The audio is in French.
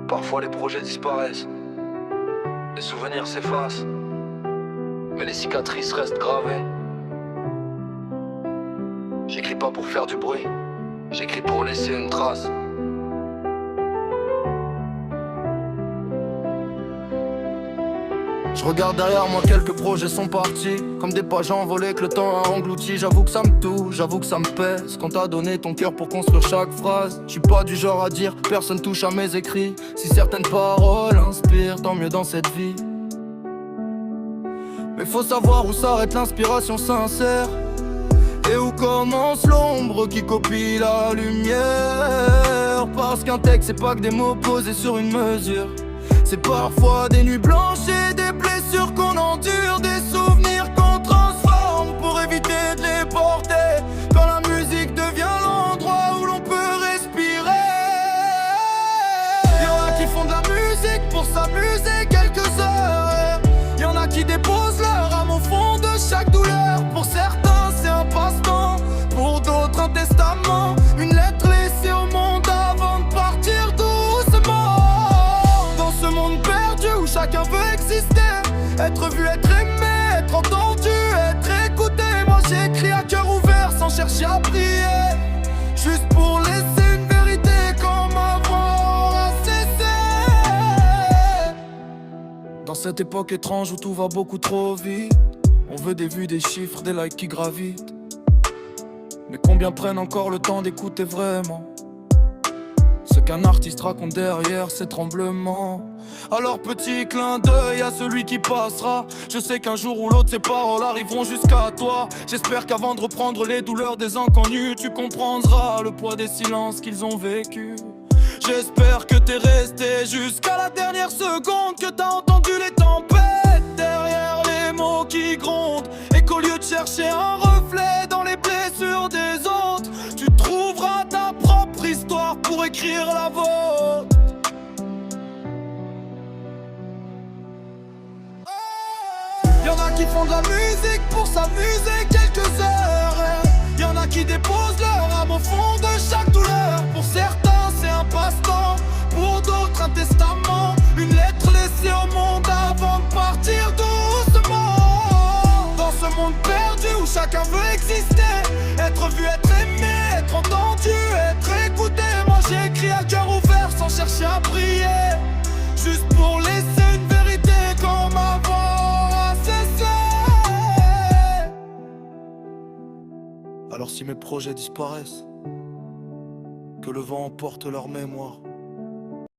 Parfois les projets disparaissent, les souvenirs s'effacent, mais les cicatrices restent gravées. J'écris pas pour faire du bruit, j'écris pour laisser une trace. Je regarde derrière moi, quelques projets sont partis comme des pages envolées que le temps a englouti. J'avoue que ça me touche, j'avoue que ça me pèse quand t'as donné ton cœur pour construire chaque phrase. Je suis pas du genre à dire personne touche à mes écrits. Si certaines paroles inspirent, tant mieux dans cette vie. Mais faut savoir où s'arrête l'inspiration sincère et où commence l'ombre qui copie la lumière. Parce qu'un texte c'est pas que des mots posés sur une mesure, c'est parfois des nuits blanches et des blessures qu'on endure, des souvenirs qu'on transforme pour éviter de les porter. Quand la musique devient l'endroit où l'on peut respirer. Y'en a qui font de la musique pour s'amuser quelques heures. Y'en a qui déposent leur âme au fond de chaque douleur. Pour certains c'est un passe-temps, pour d'autres un testament, une lettre laissée au monde avant de partir doucement. Ce monde perdu où chacun veut exister, être vu, être aimé, être entendu, être écouté. Moi j'écris à cœur ouvert sans chercher à prier, juste pour laisser une vérité quand ma voix aura cessé. Dans cette époque étrange où tout va beaucoup trop vite, on veut des vues, des chiffres, des likes qui gravitent. Mais combien prennent encore le temps d'écouter vraiment ce qu'un artiste raconte derrière ses tremblements? Alors petit clin d'œil à celui qui passera. Je sais qu'un jour ou l'autre ces paroles arriveront jusqu'à toi. J'espère qu'avant de reprendre les douleurs des inconnus, tu comprendras le poids des silences qu'ils ont vécu. J'espère que t'es resté jusqu'à la dernière seconde, que t'as entendu les tempêtes derrière les mots qui grondent, et qu'au lieu de chercher un reflet dans les blessures des autres, tu trouveras ta propre histoire pour écrire la vôtre. Y'en a qui font de la musique pour s'amuser quelques heures. Y'en a qui déposent leur âme au fond de chaque douleur. Pour certains c'est un passe-temps, pour d'autres un testament, une lettre laissée au monde avant de partir doucement. Dans ce monde perdu où chacun veut exister, être vu, être aimé, être entendu, être écouté. Moi j'écris à cœur ouvert sans chercher à prier, juste pour laisser une vérité quand ma voix a cessé. Alors si mes projets disparaissent, que le vent emporte leur mémoire.